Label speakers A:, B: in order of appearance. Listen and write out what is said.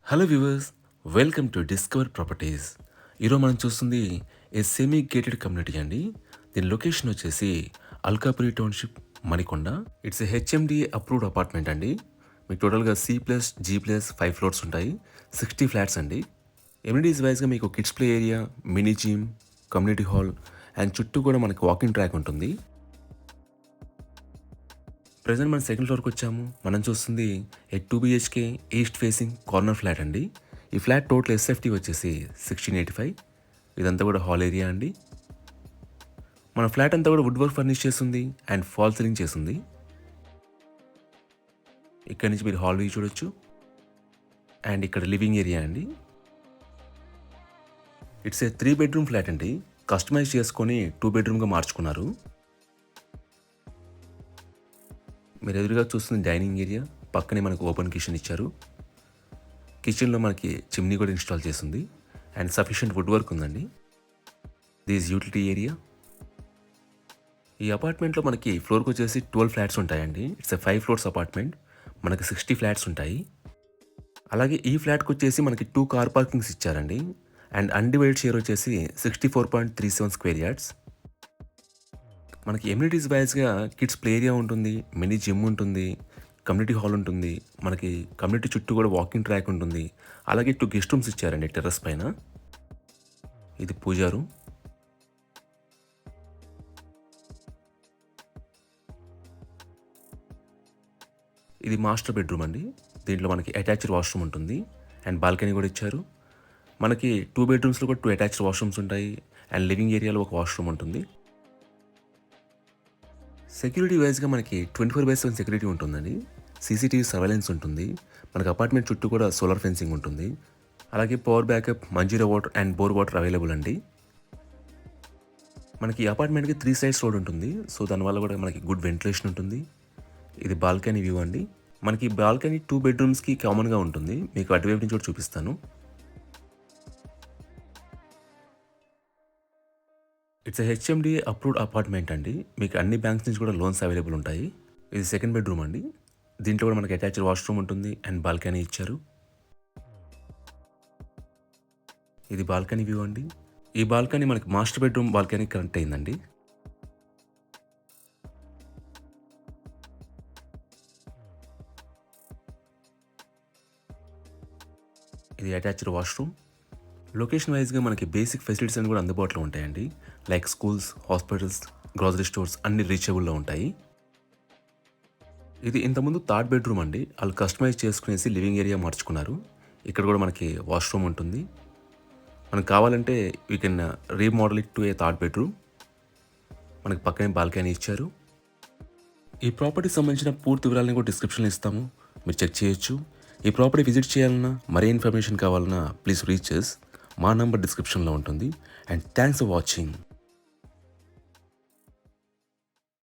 A: Hello viewers, welcome to discover properties. ఈరోజు మనం చూస్తుంది ఏ సెమీ గేటెడ్ కమ్యూనిటీ అండి. దీని లొకేషన్ వచ్చేసి Alkapuri township, Manikonda. It's a HMD approved apartment అండి. మీకు టోటల్గా C+G+ 5 ఫ్లోర్స్ ఉంటాయి. 60 ఫ్లాట్స్ అండి. ఎమ్యూనిటీస్ వైజ్గా మీకు kids play area, mini gym, community hall and చుట్టూ కూడా మనకి వాకింగ్ ట్రాక్ ఉంటుంది. ప్రజెంట్ మనం సెకండ్ ఫ్లోర్కి వచ్చాము. మనం చూస్తుంది 2 BHK east facing corner flat అండి. ఈ ఫ్లాట్ టోటల్ SFT వచ్చేసి 1685. ఇదంతా కూడా హాల్ ఏరియా అండి. మన ఫ్లాట్ అంతా కూడా వుడ్ వర్క్ ఫర్నిష్ చేస్తుంది అండ్ ఫాల్ సీలింగ్ చేస్తుంది. ఇక్కడ నుంచి మీరు హాల్ వ్యూ చూడొచ్చు. అండ్ ఇక్కడ లివింగ్ ఏరియా అండి. ఇట్స్ ఏ 3 బెడ్రూమ్ ఫ్లాట్ అండి. కస్టమైజ్ చేసుకొని 2 బెడ్రూమ్గా మార్చుకున్నారు. మీరు ఎదురుగా చూస్తుంది డైనింగ్ ఏరియా. పక్కనే మనకు ఓపెన్ కిచెన్ ఇచ్చారు. కిచెన్లో మనకి చిమ్నీ కూడా ఇన్స్టాల్ చేస్తుంది అండ్ సఫిషియంట్ వుడ్ వర్క్ ఉందండి. This utility area. ఈ అపార్ట్మెంట్లో మనకి ఫ్లోర్కి వచ్చేసి 12 ఫ్లాట్స్ ఉంటాయండి. It's a 5 floors apartment. మనకి 60 ఫ్లాట్స్ ఉంటాయి. అలాగే ఈ ఫ్లాట్కి వచ్చేసి మనకి 2 కార్ పార్కింగ్స్ ఇచ్చారండి. అండ్ అన్డివైడెడ్ షేర్ వచ్చేసి 64.37 స్క్వేర్ యార్డ్స్. మనకి ఎమ్యూనిటీస్ వైజ్గా కిడ్స్ ప్లే ఏరియా ఉంటుంది, మినీ జిమ్ ఉంటుంది, కమ్యూనిటీ హాల్ ఉంటుంది, మనకి కమ్యూనిటీ చుట్టూ కూడా వాకింగ్ ట్రాక్ ఉంటుంది. అలాగే 2 గెస్ట్ రూమ్స్ ఇచ్చారండి టెర్రస్ పైన. ఇది పూజా రూమ్. ఇది మాస్టర్ బెడ్రూమ్ అండి. దీంట్లో మనకి అటాచ్డ్ వాష్రూమ్ ఉంటుంది అండ్ బాల్కనీ కూడా ఇచ్చారు. మనకి 2 బెడ్రూమ్స్లో కూడా 2 అటాచ్డ్ వాష్రూమ్స్ ఉంటాయి అండ్ లివింగ్ ఏరియాలో ఒక వాష్రూమ్ ఉంటుంది. సెక్యూరిటీ వైజ్గా మనకి 24/7 సెక్యూరిటీ ఉంటుందండి. CCTV సర్వేలెన్స్ ఉంటుంది. మనకి అపార్ట్మెంట్ చుట్టూ కూడా సోలార్ ఫెన్సింగ్ ఉంటుంది. అలాగే power backup, Manjira water and bore water available అండి. మనకి ఈ అపార్ట్మెంట్కి 3 సైడ్స్ రోడ్ ఉంటుంది. సో దానివల్ల కూడా మనకి గుడ్ వెంటిలేషన్ ఉంటుంది. ఇది బాల్కనీ వ్యూ అండి. మనకి బాల్కనీ 2 బెడ్రూమ్స్కి కామన్గా ఉంటుంది. మీకు అటువైపు నుంచి కూడా చూపిస్తాను. It's a HMD approved apartment అండి. మీకు అన్ని బ్యాంక్స్ నుంచి కూడా లోన్స్ అవైలబుల్ ఉంటాయి. ఇది సెకండ్ బెడ్రూమ్ అండి. దీంట్లో కూడా మనకి అటాచ్డ్ వాష్రూమ్ ఉంటుంది అండ్ బాల్కనీ ఇచ్చారు. ఇది బాల్కనీ వ్యూ అండి. ఈ బాల్కనీ మనకి మాస్టర్ బెడ్రూమ్ బాల్కనీ కనెక్ట్ అయిందండి. ఇది అటాచ్డ్ వాష్రూమ్. లొకేషన్ వైజ్గా మనకి బేసిక్ ఫెసిలిటీస్ అన్ని కూడా అందుబాటులో ఉంటాయండి. Like schools, hospitals, grocery stores అన్ని రీచబుల్లో ఉంటాయి. ఇది ఇంతకుముందు థర్డ్ బెడ్రూమ్ అండి. వాళ్ళు కస్టమైజ్ చేసుకునేసి లివింగ్ ఏరియా మార్చుకున్నారు. ఇక్కడ కూడా మనకి వాష్రూమ్ ఉంటుంది. మనకు కావాలంటే we can remodel it to A third bedroom. మనకి పక్కనే బాల్కనీ ఇచ్చారు. ఈ ప్రాపర్టీకి సంబంధించిన పూర్తి వివరాలను కూడా డిస్క్రిప్షన్లో ఇస్తాము, మీరు చెక్ చేయొచ్చు. ఈ ప్రాపర్టీ విజిట్ చేయాలన్నా, మరే ఇన్ఫర్మేషన్ కావాలన్నా ప్లీజ్ రీచ్ us. మా నంబర్ డిస్క్రిప్షన్లో ఉంటుంది. And thanks for watching.